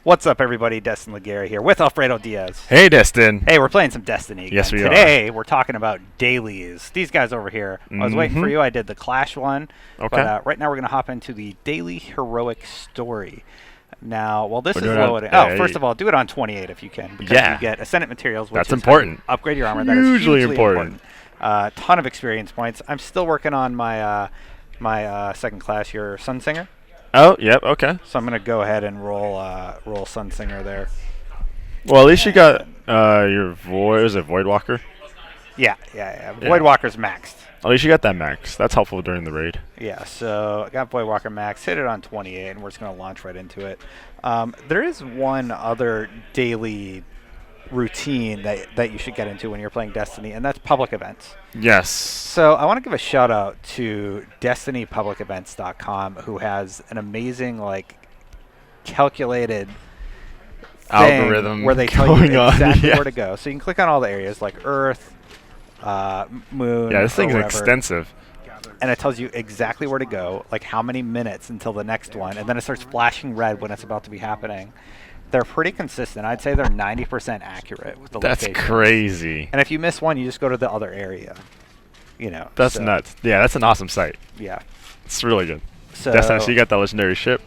What's up, everybody? Destin Laguerre here with Alfredo Diaz. Hey, Destin. Hey, we're playing some Destiny again. Yes, we are. Today, we're talking about dailies. These guys over here. I was waiting for you. I did the Clash one. Okay. But right now, we're going to hop into the daily heroic story. Now, while this is doing loading... first of all, do it on 28 if you can. Because you get Ascendant Materials, which That's is important. Upgrade your armor. Hugely That is important. Ton of experience points. I'm still working on my my second class here, Sunsinger. Oh, yep, okay. So I'm going to go ahead and roll Sunsinger there. Well, at least you got your Void... Was it Voidwalker? Yeah. Voidwalker's maxed. At least you got that max. That's helpful during the raid. Yeah, so I got Voidwalker max, hit it on 28, and we're just going to launch right into it. There is one other daily routine that you should get into when you're playing Destiny, and that's public events. Yes. So I want to give a shout out to DestinyPublicEvents.com, who has an amazing calculated algorithm where they tell you exactly yeah. where to go. So you can click on all the areas like Earth, Moon. Yeah, this thing's wherever, extensive. and it tells you exactly where to go, like how many minutes until the next one, and then it starts flashing red when it's about to be happening. They're pretty consistent. I'd say they're 90% accurate with the location. That's crazy. And if you miss one, you just go to the other area. That's nuts. Yeah, that's an awesome site. Yeah. It's really good. So Destin, so you got that legendary ship?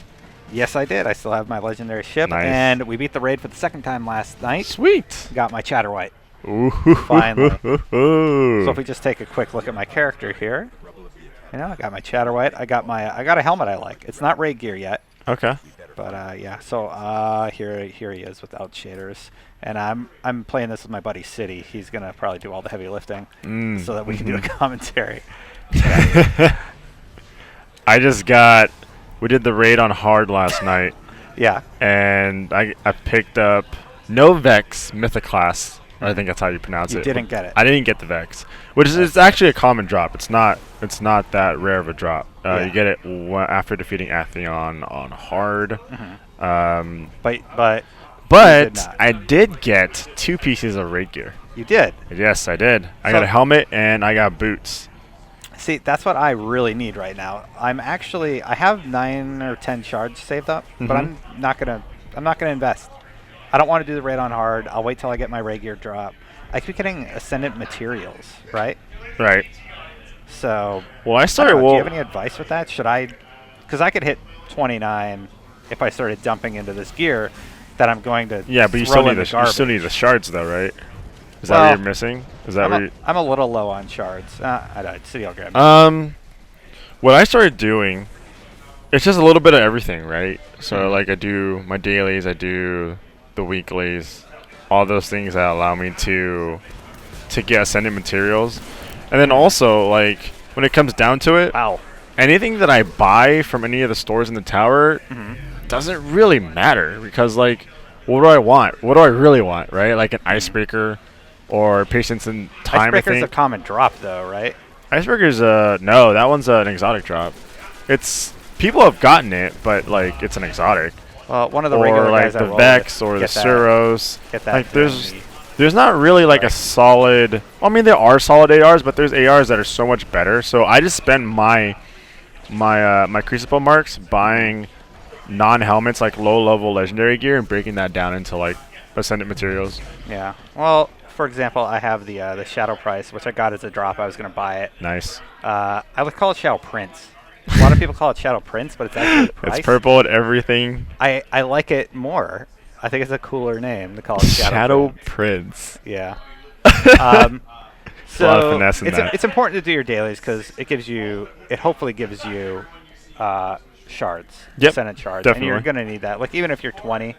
Yes, I did. I still have my legendary ship. Nice. And we beat the raid for the second time last night. Sweet. Got my Chatterwhite. Ooh. Finally. So if we just take a quick look at my character here. I got my Chatterwhite. I got a helmet I like. It's not raid gear yet. Okay. But yeah, so here he is without shaders, and I'm playing this with my buddy City. He's gonna probably do all the heavy lifting, so that we can do a commentary. We did the raid on hard last night. Yeah. And I picked up no Vex Mythoclast. I think that's how you pronounce it. You didn't get it. I didn't get the Vex, which is it's actually a common drop. It's not that rare of a drop. You get it after defeating Atheon on hard. But I did get 2 pieces of raid gear. You did? Yes, I did. I got a helmet and I got boots. See, that's what I really need right now. I have 9 or 10 shards saved up, but I'm not gonna invest. I don't want to do the raid on hard. I'll wait till I get my raid gear drop. I keep getting Ascendant Materials, right? Right. So, well, I started. Do you have any advice with that? Should I? Because I could hit 29 if I started dumping into this gear that I'm going to. Yeah, but you still need the shards, though, right? Is that what you're missing? Is that I'm a little low on shards. I died. City, I'll grab me. What I started doing, it's just a little bit of everything, right? So I do my dailies, I do the weeklies, all those things that allow me to get Ascendant Materials. And then also, when it comes down to it, anything that I buy from any of the stores in the tower doesn't really matter because, what do I want? What do I really want, right? Like an Icebreaker or Patience in Time, Icebreaker's a common drop, though, right? Icebreaker's no, that one's an exotic drop. People have gotten it, but, it's an exotic. Well, one of the regular guys the Vex or the Suros. Get that there's not really a solid. I mean, there are solid ARs, but there's ARs that are so much better. So I just spend my Crucible marks buying non-helmets, low-level legendary gear, and breaking that down into Ascendant Materials. Yeah. Well, for example, I have the Shadow Price, which I got as a drop. I was going to buy it. Nice. I would call it Shadow Prince. A lot of people call it Shadow Prince, but it's actually price. It's purple and everything. I like it more. I think it's a cooler name to call it Shadow Prince. Yeah. So a lot of finesse in that. It's important to do your dailies because it hopefully gives you shards, Ascendant shards, definitely. and you're going to need that. Even if you're 20,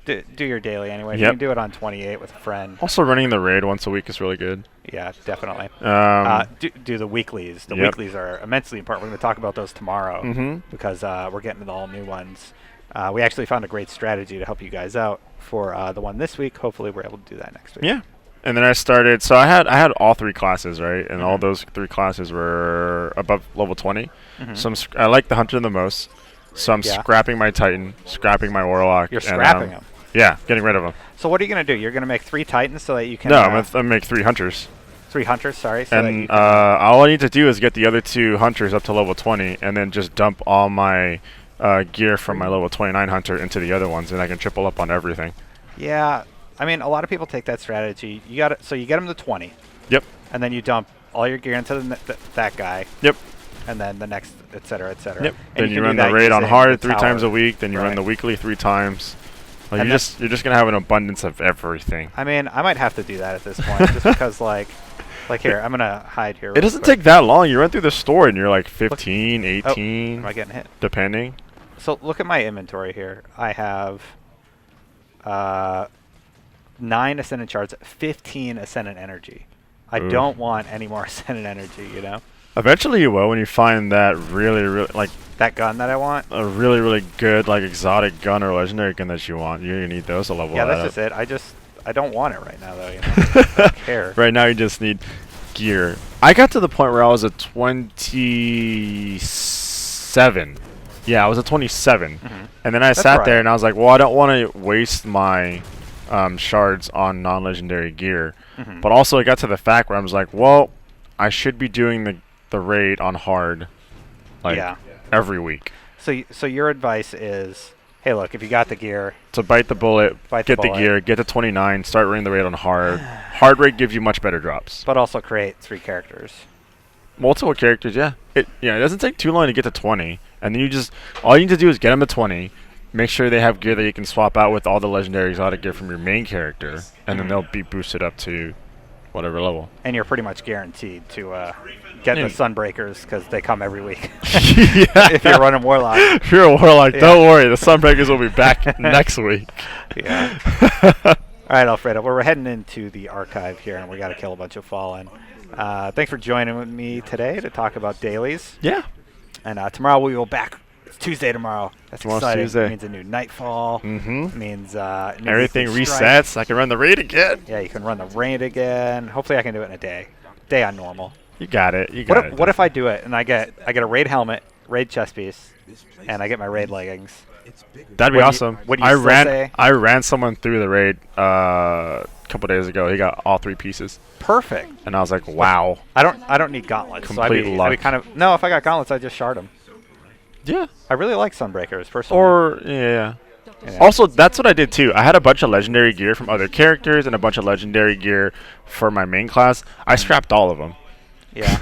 do your daily anyway. You can do it on 28 with a friend. Also, running the raid once a week is really good. Yeah, definitely. Do the weeklies. The weeklies are immensely important. We're going to talk about those tomorrow because we're getting to the all new ones. We actually found a great strategy to help you guys out for the one this week. Hopefully, we're able to do that next week. Yeah. And then I started. So I had all 3 classes, right? And all those 3 classes were above level 20. So I like the Hunter the most. So I'm scrapping my Titan, scrapping my Warlock. You're scrapping them. Yeah, getting rid of them. So what are you going to do? You're going to make 3 Titans so that you can... No, I'm going to make 3 Hunters. 3 Hunters, sorry. So and all I need to do is get the other 2 Hunters up to level 20 and then just dump all my gear from my level 29 hunter into the other ones, and I can triple up on everything. Yeah, I mean, a lot of people take that strategy. You got it. So you get them to 20. Yep. And then you dump all your gear into that guy. Yep. And then the next, et cetera, et cetera. Yep. And Then you run the raid on hard 3 times a week. Then you run Right. the weekly 3 times. Like And you're just gonna have an abundance of everything. I mean, I might have to do that at this point, just because like here, I'm gonna hide here. It doesn't take that long. You run through the store and you're like 15, 18, Am I getting hit? depending. So look at my inventory here. I have 9 Ascendant shards, 15 Ascendant energy. I Ooh. don't want any more Ascendant energy, you know? Eventually you will when you find that really like That gun that I want? a really good like exotic gun or legendary gun that you want. You're gonna need those to level Yeah, that that's up. just it. I don't want it right now, though, you know? I don't care. Right now you just need gear. I got to the point where I was at 27. Yeah, I was at 27. Mhm. And then I That's sat right. there and I was like, well, I don't want to waste my shards on non-legendary gear. Mhm. But also it got to the fact where I was like, well, I should be doing the raid on hard like Yeah. every week. So your advice is, hey, look, if you got the gear, So bite the bullet, Bite the get the bullet. gear, get to 29, start running the raid on hard. Hard raid gives you much better drops. but also create 3 characters. Multiple characters, yeah. It doesn't take too long to get to 20, and then all you need to do is get them to 20, make sure they have gear that you can swap out with all the legendary exotic gear from your main character, and then they'll be boosted up to whatever level. And you're pretty much guaranteed to get the Sunbreakers because they come every week. Yeah. If you're running Warlock. If you're a Warlock, Yeah. don't worry, the Sunbreakers will be back next week. Yeah. All right, Alfredo. Well, we're heading into the archive here, and we got to kill a bunch of Fallen. Thanks for joining with me today to talk about dailies. Yeah. And tomorrow we will back. It's Tuesday tomorrow. That's Tomorrow's exciting. Tuesday. It means a new Nightfall. Mm-hmm. It means Everything weekly strike. resets. I can run the raid again. Yeah, you can run the raid again. Hopefully, I can do it in a day on normal. You got it. You got it. What if I do it and I get a raid helmet, raid chest piece, and I get my raid leggings? That'd be Would you- awesome. would you still say- I ran someone through the raid a couple days ago. He got all 3 pieces, Perfect. and I was like, "Wow." I don't need gauntlets. So I'd Complete be luck. kind of no. If I got gauntlets, I just shard them. Yeah. I really like Sunbreakers personally. Or yeah. Yeah. Also, that's what I did too. I had a bunch of legendary gear from other characters and a bunch of legendary gear for my main class. I scrapped all of them yeah,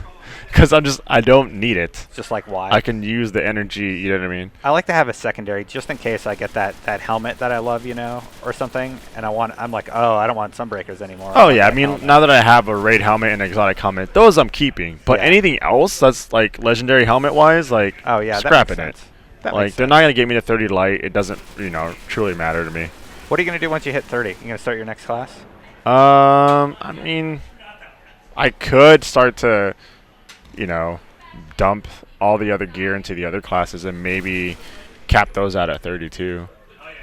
because I don't need it. just like why. I can use the energy. You know what I mean? I like to have a secondary just in case I get that helmet that I love, you know, or something, and I'm like, oh, I don't want Sunbreakers anymore. Oh want yeah. I that mean, helmet. now that I have a raid helmet and exotic helmet, those I'm keeping. But Yeah. anything else that's like legendary helmet wise, like Oh yeah, that scrapping makes it. sense. That Like makes they're sense. not gonna get me to 30 light. It doesn't, truly matter to me. What are you gonna do once you hit 30? You gonna start your next class? I mean, I could start to, dump all the other gear into the other classes and maybe cap those out at 32.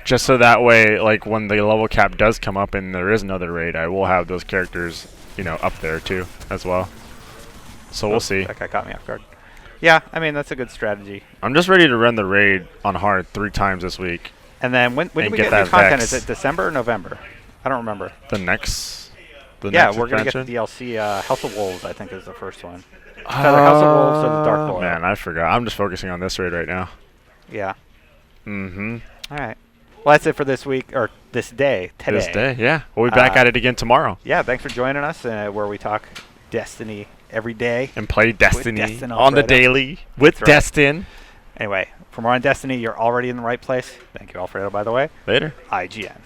Just so that way, like when the level cap does come up and there is another raid, I will have those characters, up there too as well. So we'll see. That guy caught me off guard. Yeah, I mean that's a good strategy. I'm just ready to run the raid on hard 3 times this week. And then when do And we get get new that content? Vex. Is it December or November? I don't remember. The next Yeah, next we're gonna get expansion? the DLC. House of Wolves, I think, is the first one. It's either House of Wolves or the Dark Lord. Man, I forgot. I'm just focusing on this raid right now. Yeah. Mm-hmm. All right. Well, that's it for this week or this day. Today. This day, yeah. We'll be back at it again tomorrow Yeah. Thanks for joining us, where we talk Destiny every day. and play Destiny Destin on the Alfredo. daily with That's right. Destin. Anyway, for more on Destiny, you're already in the right place. Thank you, Alfredo, by the way. Later. IGN.